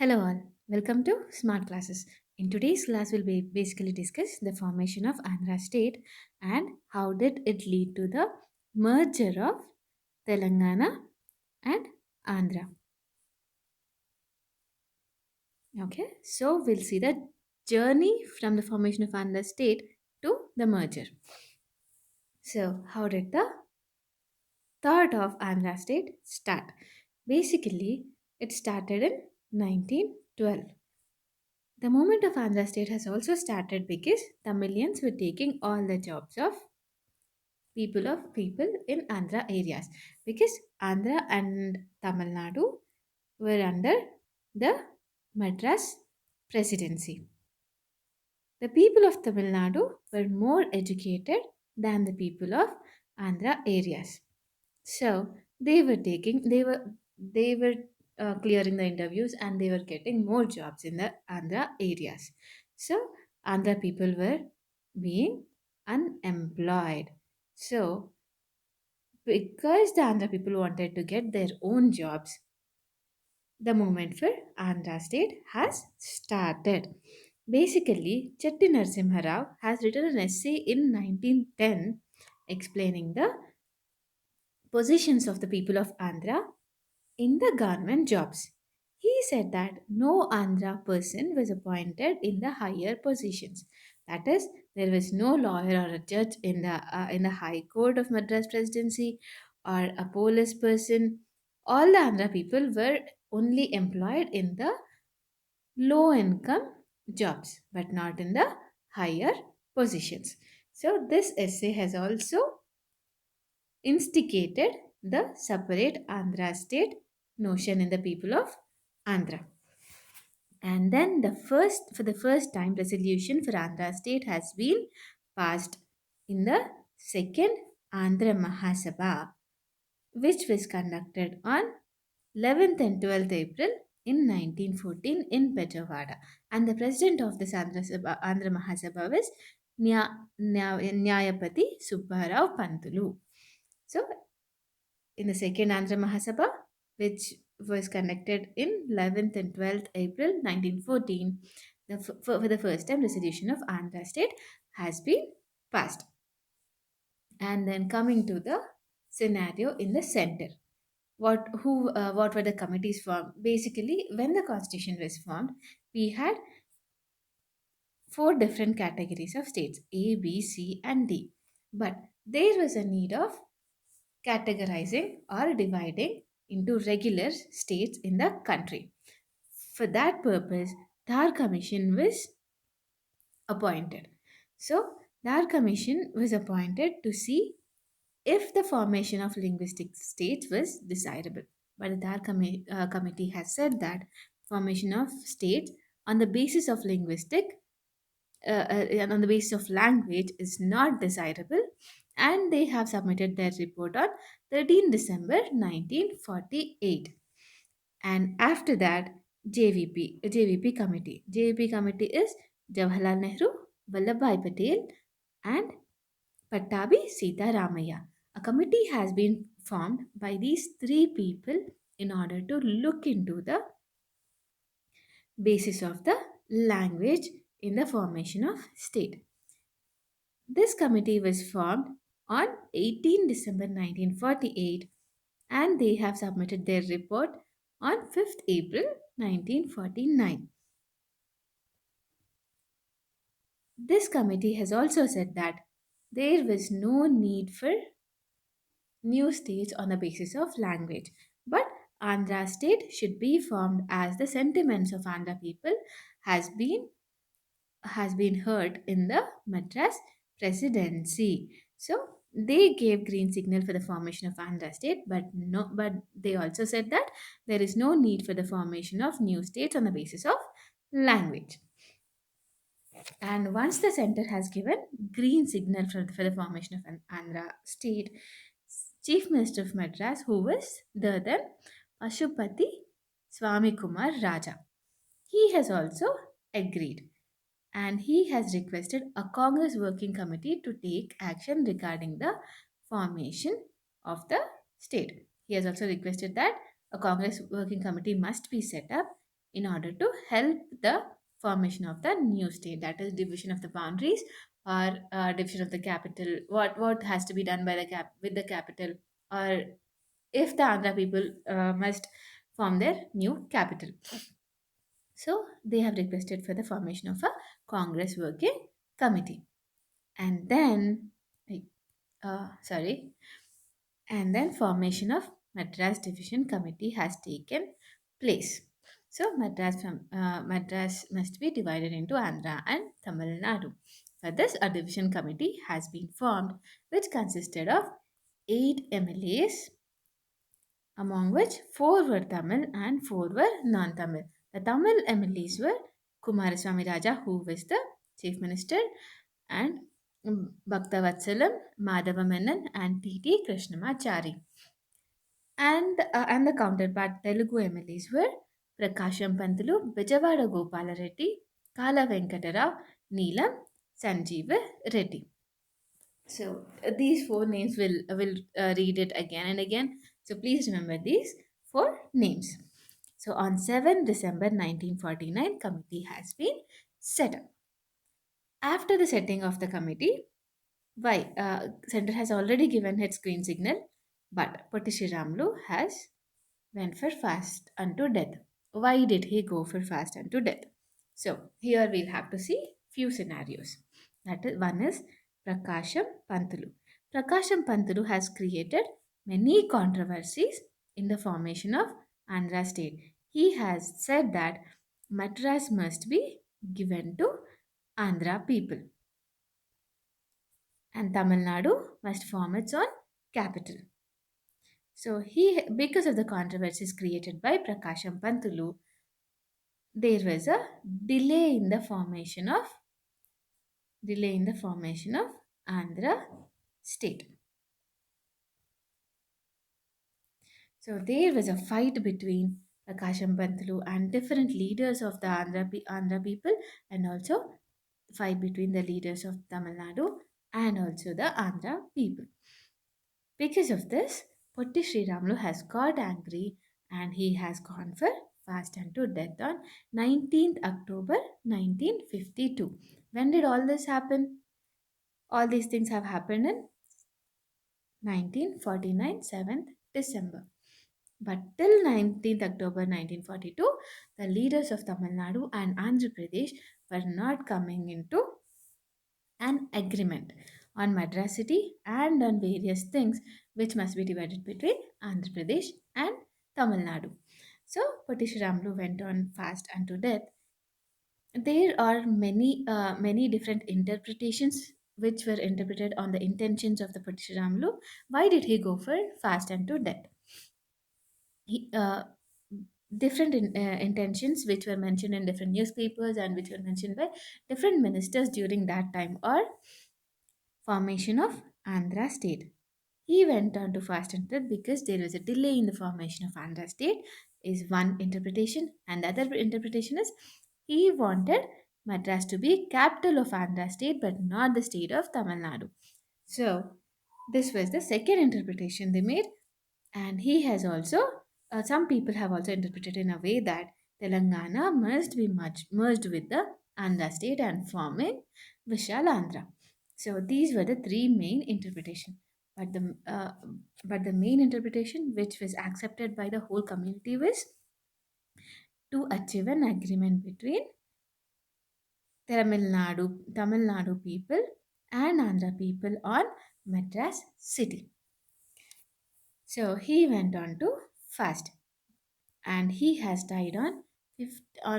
Hello all, welcome to Smart Classes. In today's class, we'll basically discuss the formation of Andhra state and how did it lead to the merger of Telangana and Andhra. Okay, so we'll see the journey from the formation of Andhra state to the merger. So, how did the thought of Andhra state start? Basically, it started in 1912. The movement of Andhra state has also started because Tamilians were taking all the jobs of people in Andhra areas because Andhra and Tamil Nadu were under the Madras presidency. The people of Tamil Nadu were more educated than the people of Andhra areas. So they were clearing the interviews and they were getting more jobs in the Andhra areas. So Andhra people were being unemployed. So because the Andhra people wanted to get their own jobs, the movement for Andhra state has started. Basically, Chetti Narasimha Rao has written an essay in 1910 explaining the positions of the people of Andhra in the government jobs. He said that no Andhra person was appointed in the higher positions. That is, there was no lawyer or a judge in the High Court of Madras Presidency or a police person. All the Andhra people were only employed in the low income jobs, but not in the higher positions. So this essay has also instigated the separate Andhra state notion in the people of Andhra. And then for the first time, resolution for Andhra state has been passed in the second Andhra Mahasabha, which was conducted on 11th and 12th April in 1914 in Pejawada. And the president of this Andhra Mahasabha was Nyayapati Subbarao Pantulu. So in the second Andhra Mahasabha, which was conducted in 11th and 12th April 1914, for the first time, resolution of Andhra state has been passed. And then coming to the scenario in the center. What were the committees formed? Basically, when the constitution was formed, we had four different categories of states A, B, C, and D. But there was a need of categorizing or dividing into regular states in the country. For that purpose, Dhar Commission was appointed. So, Dhar Commission was appointed to see if the formation of linguistic states was desirable. But the committee has said that formation of states on the basis of and on the basis of language is not desirable, and they have submitted their report on 13 December 1948. And after that, JVP committee is Jawaharlal Nehru, Vallabhbhai Patel, and Pattabi Sitaramaya. A committee has been formed by these three people in order to look into the basis of the language in the formation of state. This committee was formed on 18 December 1948 and they have submitted their report on 5th April 1949. This committee has also said that there was no need for new states on the basis of language, but Andhra state should be formed as the sentiments of Andhra people has been has been heard in the Madras presidency. So they gave green signal for the formation of Andhra state, but they also said that there is no need for the formation of new states on the basis of language. And once the center has given green signal for the formation of an Andhra state, Chief Minister of Madras, who was the then Pashupati Swami Kumar Raja, he has also agreed and he has requested a Congress working committee to take action regarding the formation of the state. He has also requested that a Congress working committee must be set up in order to help the formation of the new state, that is division of the boundaries or division of the capital, what has to be done by the cap with the capital, or if the Andhra people must form their new capital. So they have requested for the formation of a Congress working committee. And then, sorry, and then formation of Madras Division Committee has taken place. So Madras must be divided into Andhra and Tamil Nadu. For this, a division committee has been formed, which consisted of 8 MLAs, among which 4 were Tamil and 4 were non-Tamil. The Tamil MLAs were Kumaraswamy Raja, who was the chief minister, and Bhaktavatsalam, Madhava Menon, and T.T. Krishnamachari. And the counterpart Telugu MLAs were Prakasham Pantulu, Vijayawada Gopala Reddy, Kala Venkatarao, Neelam, Sanjeev Reddy. So these four names will read it again and again. So please remember these four names. So on 7 December 1949, committee has been set up. After the setting of the committee, why? Center has already given its green signal, but Potti Ramlu has went for fast unto death. Why did he go for fast unto death? So here we'll have to see few scenarios. That is, one is Prakasham Pantulu. Prakasham Pantulu has created many controversies in the formation of Andhra state. He has said that Madras must be given to Andhra people and Tamil Nadu must form its own capital. So because of the controversies created by Prakasham Pantulu, there was a delay in the formation of Andhra state. So there was a fight between Prakasham Pantulu and different leaders of the Andhra people, and also fight between the leaders of Tamil Nadu and also the Andhra people. Because of this, Potti Sriramlu has got angry and he has gone for fast unto death on 19th October 1952. When did all this happen? All these things have happened in 1949, 7th December. But till 19th October 1942, the leaders of Tamil Nadu and Andhra Pradesh were not coming into an agreement on Madras city and on various things which must be divided between Andhra Pradesh and Tamil Nadu. So Pottishiramlu went on fast unto death. There are many different interpretations which were interpreted on the intentions of the Pottishiramlu. Why did he go for fast unto death? He, different intentions which were mentioned in different newspapers and which were mentioned by different ministers during that time are formation of Andhra state. He went on to fast and death because there was a delay in the formation of Andhra state is one interpretation, and the other interpretation is he wanted Madras to be capital of Andhra state but not the state of Tamil Nadu. So this was the second interpretation they made, and he has also some people have also interpreted in a way that Telangana must be merged with the Andhra state and forming Vishal Andhra. So these were the three main interpretation. But the main interpretation which was accepted by the whole community was to achieve an agreement between Tamil Nadu people and Andhra people on Madras city. So he went on to fast, and he has died on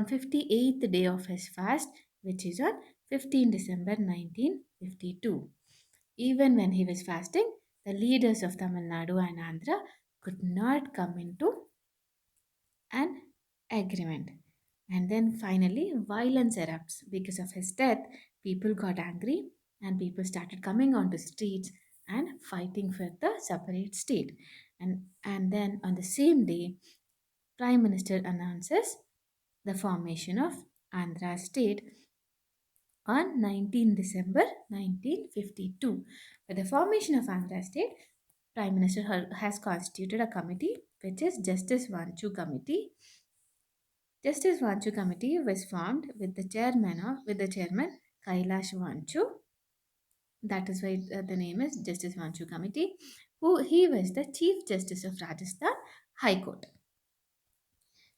58th day of his fast, which is on 15 December 1952. Even when he was fasting, the leaders of Tamil Nadu and Andhra could not come into an agreement. And then finally, violence erupts. Because of his death, people got angry and people started coming onto streets and fighting for the separate state. And then on the same day, Prime Minister announces the formation of Andhra state on 19 December 1952. With the formation of Andhra state, Prime Minister has constituted a committee which is Justice Vanchu Committee, Justice Vanchu Committee was formed with the chairman Kailash Vanchu. That is why the name is Justice Vanchu Committee. Who he was the Chief Justice of Rajasthan High Court.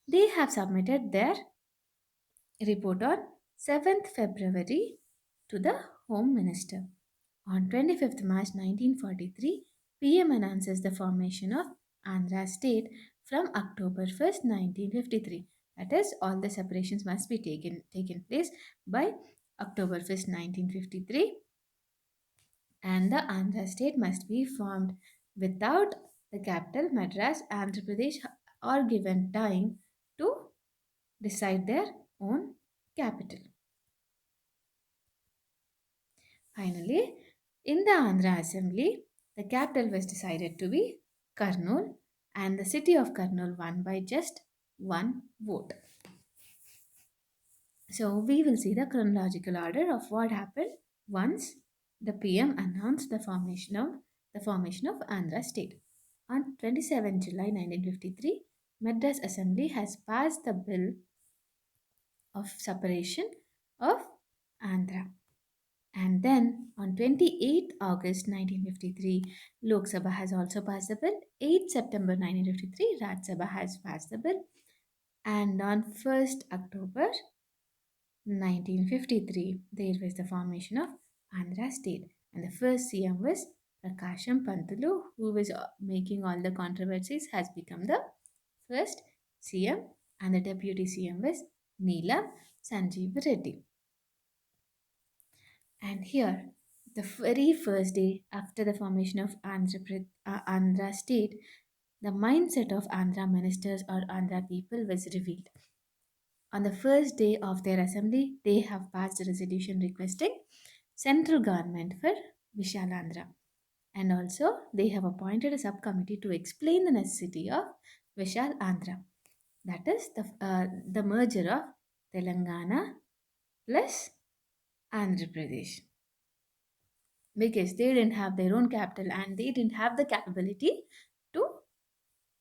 They have submitted their report on 7th February to the Home Minister. On 25th March 1943, PM announces the formation of Andhra state from October 1st, 1953. That is, all the separations must be taken place by October 1st, 1953, and the Andhra state must be formed without the capital Madras, Andhra Pradesh, or given time to decide their own capital. Finally, in the Andhra Assembly, the capital was decided to be Kurnool, and the city of Kurnool won by just one vote. So we will see the chronological order of what happened once the PM announced the formation of Andhra state. On 27 July 1953, Madras Assembly has passed the bill of separation of Andhra. And then on 28th August 1953, Lok Sabha has also passed the bill. 8th September 1953, Raj Sabha has passed the bill. And on 1st October 1953, there was the formation of Andhra state. And the first CM was Prakasham Pantulu, who was making all the controversies, has become the first CM. And the deputy CM was Neelam Sanjeev Reddy. And here, the very first day after the formation of Andhra state, the mindset of Andhra ministers or Andhra people was revealed. On the first day of their assembly, they have passed a resolution requesting central government for Vishal Andhra. And also, they have appointed a subcommittee to explain the necessity of Vishal Andhra. That is the merger of Telangana plus Andhra Pradesh, because they didn't have their own capital and they didn't have the capability to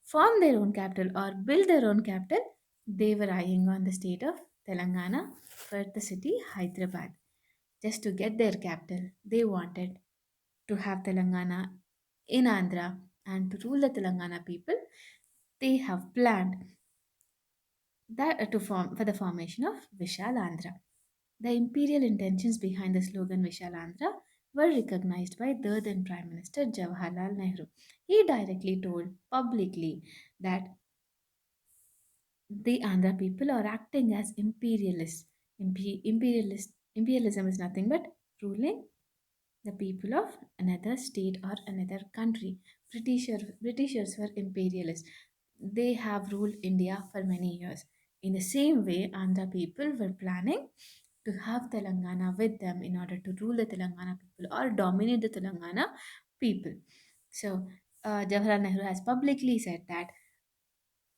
form their own capital or build their own capital. They were eyeing on the state of Telangana for the city Hyderabad. Just to get their capital, they wanted to have Telangana in Andhra and to rule the Telangana people. They have planned that to form for the formation of Vishal Andhra. The imperial intentions behind the slogan Vishal Andhra were recognized by the then Prime Minister Jawaharlal Nehru. He directly told publicly that the Andhra people are acting as imperialists. Imperialism is nothing but ruling the people of another state or another country. Britishers were imperialists. They have ruled India for many years. In the same way, Andhra people were planning to have Telangana with them in order to rule the Telangana people or dominate the Telangana people. So, Jawaharlal Nehru has publicly said that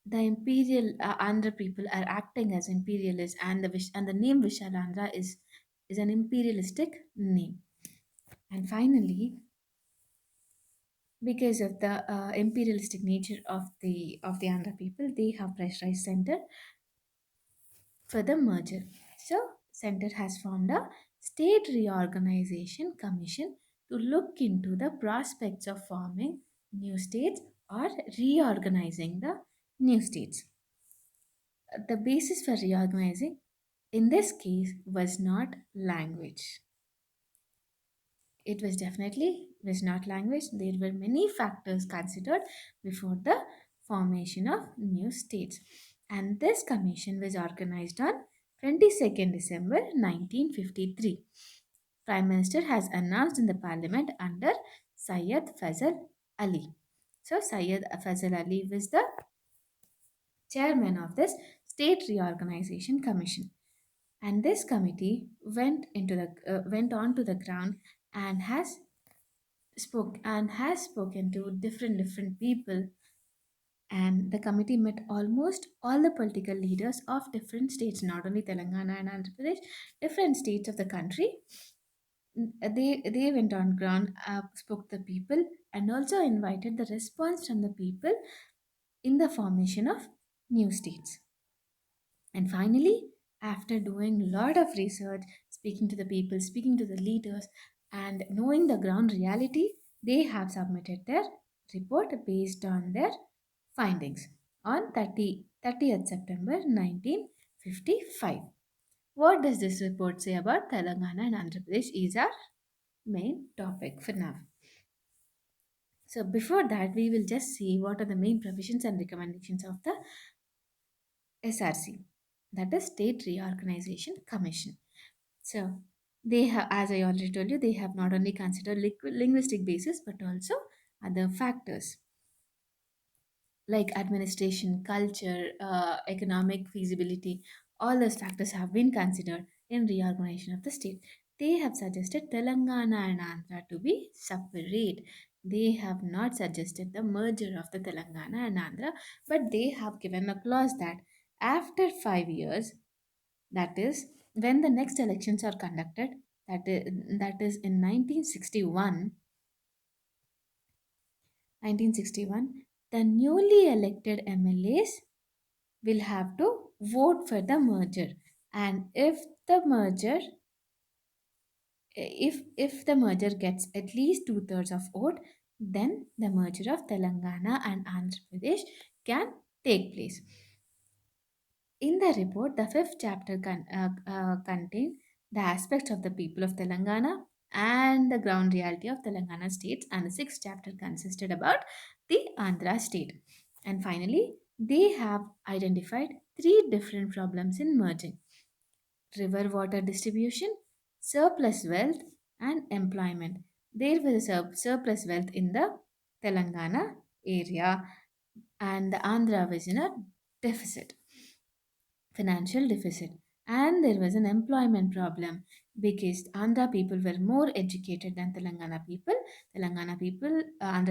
the imperial Andhra people are acting as imperialists, and the name Vishal Andhra is an imperialistic name. And finally, because of the imperialistic nature of the Andhra people, they have pressurized center for the merger. So, center has formed a state reorganization commission to look into the prospects of forming new states or reorganizing the new states. The basis for reorganizing in this case was not language. It was not language. There were many factors considered before the formation of new states. And this commission was organized on 22nd December 1953. Prime Minister has announced in the parliament under Syed Fazal Ali. So Syed Fazal Ali was the chairman of this State Reorganization Commission. And this committee went on to the ground and has spoken to different people, and the committee met almost all the political leaders of different states, not only Telangana and Andhra Pradesh, different states of the country. They went on ground, spoke to the people, and also invited the response from the people in the formation of new states. And finally, after doing a lot of research, speaking to the people, speaking to the leaders, and knowing the ground reality, they have submitted their report based on their findings on 30th September 1955. What does this report say about Telangana and Andhra Pradesh is our main topic for now. So before that, we will just see what are the main provisions and recommendations of the SRC, that is State Reorganization Commission. So they have, as I already told you, they have not only considered linguistic basis but also other factors like administration, culture, economic feasibility. All those factors have been considered in reorganization of the state. They have suggested Telangana and Andhra to be separate. They have not suggested the merger of the Telangana and Andhra, but they have given a clause that after 5 years, that is when the next elections are conducted, that is in 1961, the newly elected MLAs will have to vote for the merger. And if the merger gets at least two-thirds of vote, then the merger of Telangana and Andhra Pradesh can take place. In the report, the fifth chapter contained the aspects of the people of Telangana and the ground reality of Telangana states, and the sixth chapter consisted about the Andhra state. And finally, they have identified three different problems in merging: river water distribution, surplus wealth, and employment. There was a surplus wealth in the Telangana area, and the Andhra was in a deficit, financial deficit. And there was an employment problem because Andhra people were more educated than Telangana people. Andhra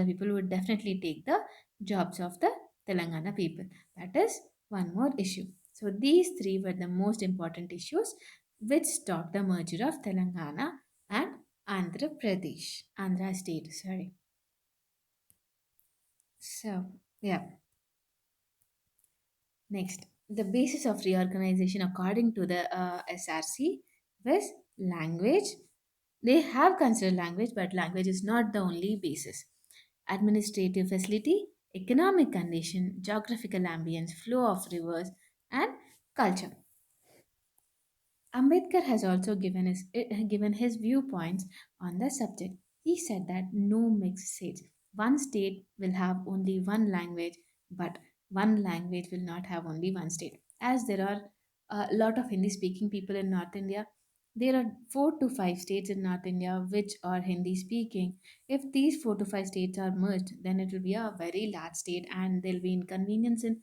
people would definitely take the jobs of the Telangana people. That is one more issue. So these three were the most important issues which stopped the merger of Telangana and Andhra state. Sorry. So yeah. Next, the basis of reorganization according to the SRC was language. They have considered language, but language is not the only basis. Administrative facility, economic condition, geographical ambience, flow of rivers, and culture. Ambedkar has also given his viewpoints on the subject. He said that no mixed states. One state will have only one language, but one language will not have only one state. As there are a lot of Hindi speaking people in North India, there are 4 to 5 states in North India which are Hindi speaking. If these 4 to 5 states are merged, then it will be a very large state and there will be inconvenience in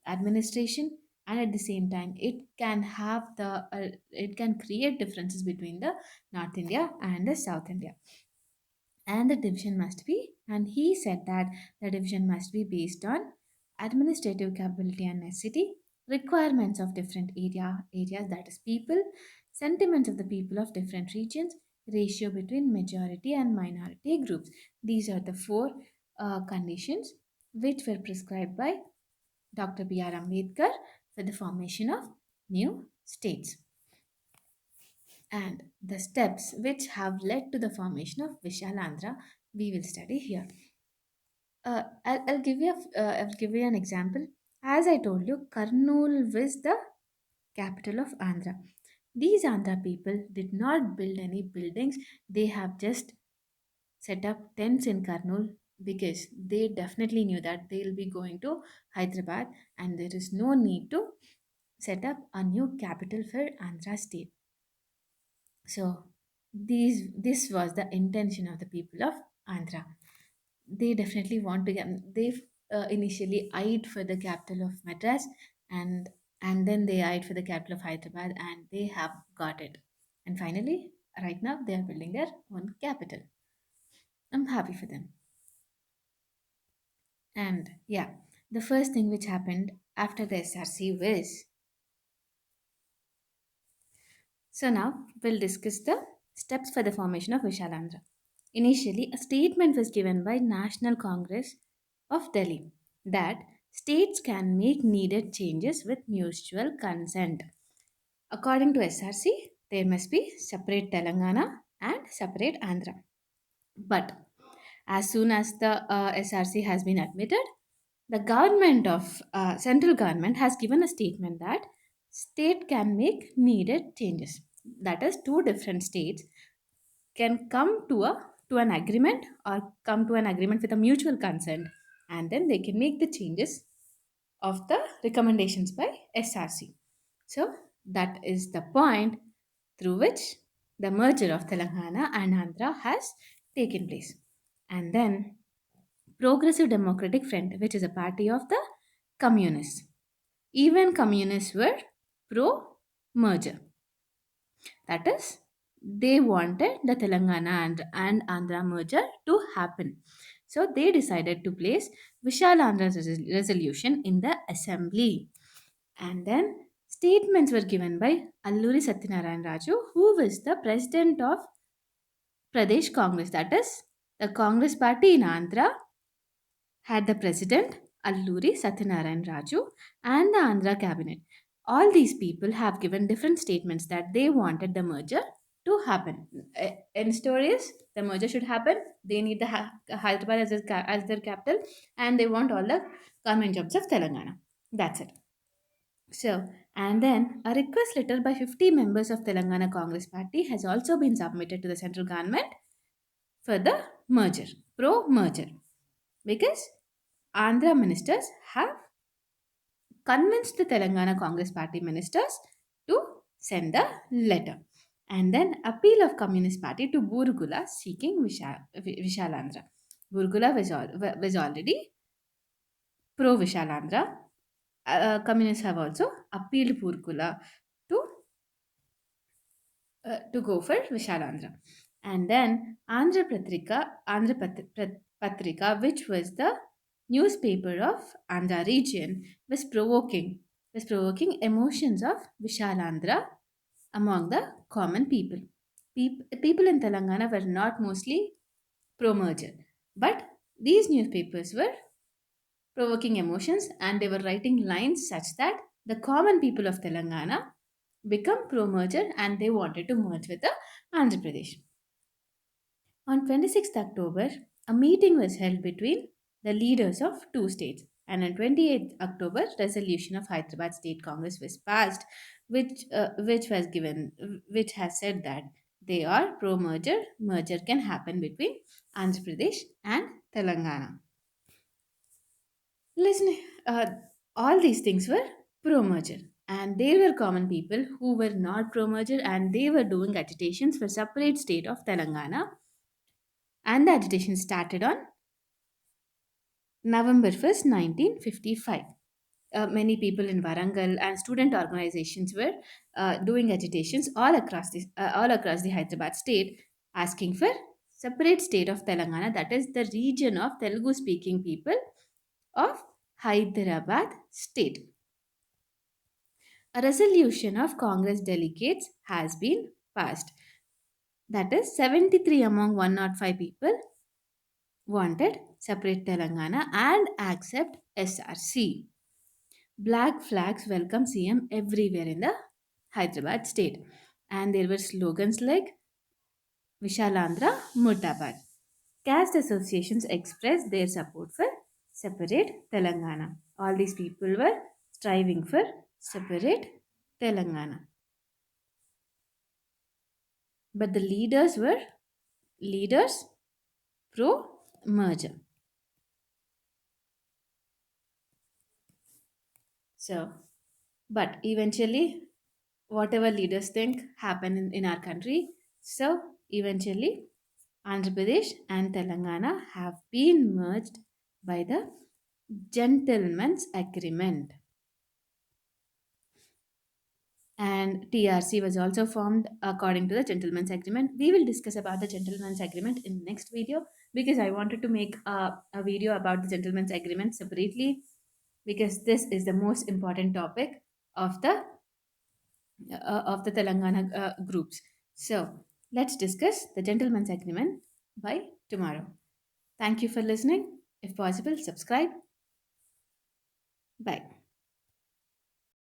administration, and at the same time it can create differences between the North India and the South India. And the division must be, and he said that the division must be based on administrative capability and necessity, requirements of different areas, that is people, sentiments of the people of different regions, ratio between majority and minority groups. These are the four conditions which were prescribed by Dr. B.R. Ambedkar for the formation of new states, and the steps which have led to the formation of Vishal Andhra we will study here. I'll give you an example. As I told you, Kurnool was the capital of Andhra. These Andhra people did not build any buildings. They have just set up tents in Kurnool because they definitely knew that they'll be going to Hyderabad and there is no need to set up a new capital for Andhra state. So this was the intention of the people of Andhra. They definitely want to get. They initially eyed for the capital of Madras, and then they eyed for the capital of Hyderabad, and they have got it. And finally, right now they are building their own capital. I'm happy for them. And yeah, the first thing which happened after the SRC was, so now we'll discuss the steps for the formation of Vishalandra. Initially, a statement was given by National Congress of Delhi that states can make needed changes with mutual consent. According to SRC, there must be separate Telangana and separate Andhra. But as soon as the SRC has been admitted, the government of central government has given a statement that state can make needed changes. That is, two different states can come to an agreement or come to an agreement with a mutual consent, and then they can make the changes of the recommendations by SRC. So that is the point through which the merger of Telangana and Andhra has taken place. And then Progressive Democratic Front, which is a party of the communists. Even communists were pro merger. That is, they wanted the Telangana and Andhra merger to happen. So they decided to place Vishal Andhra's resolution in the assembly. And then statements were given by Alluri Satyanarayan Raju, who was the president of Pradesh Congress. That is, the Congress party in Andhra had the president Alluri Satyanarayan Raju and the Andhra cabinet. All these people have given different statements that they wanted the merger to happen. In stories, the merger should happen. They need the Hyderabad as their capital, and they want all the government jobs of Telangana. That's it. So, and then a request letter by 50 members of Telangana Congress Party has also been submitted to the central government for the merger, pro merger, because Andhra ministers have convinced the Telangana Congress Party ministers to send the letter. And then appeal of Communist Party to Burgula seeking Vishalandra. Burgula was already pro Vishalandra. Communists have also appealed Burgula to to go for Vishalandra. And then Andhra Patrika, which was the newspaper of Andhra region, was provoking emotions of Vishalandra among the common people. People in Telangana were not mostly pro-merger, but these newspapers were provoking emotions and they were writing lines such that the common people of Telangana become pro-merger and they wanted to merge with the Andhra Pradesh. On 26th October, a meeting was held between the leaders of two states, and on 28th October, resolution of Hyderabad State Congress was passed, which has said that they are pro-merger. Merger can happen between Andhra Pradesh and Telangana. Listen, all these things were pro-merger, and there were common people who were not pro-merger, and they were doing agitations for separate state of Telangana, and the agitation started on November 1st, 1955. Many people in Warangal and student organizations were doing agitations all across the Hyderabad state, asking for separate state of Telangana, that is the region of Telugu speaking people of Hyderabad state. A resolution of Congress delegates has been passed. That is, 73 among 105 people wanted separate Telangana and accept SRC. Black flags welcome CM everywhere in the Hyderabad state. And there were slogans like Vishalandra Murdabad. Caste associations expressed their support for separate Telangana. All these people were striving for separate Telangana. But the leaders were leaders pro merger. So, but eventually, whatever leaders think happen in our country, so eventually, Andhra Pradesh and Telangana have been merged by the gentleman's agreement. And TRC was also formed according to the gentleman's agreement. We will discuss about the gentleman's agreement in the next video because I wanted to make a video about the gentleman's agreement separately because this is the most important topic of the Telangana groups. So let's discuss the gentleman's agreement by tomorrow. Thank you for listening. If possible, subscribe. Bye.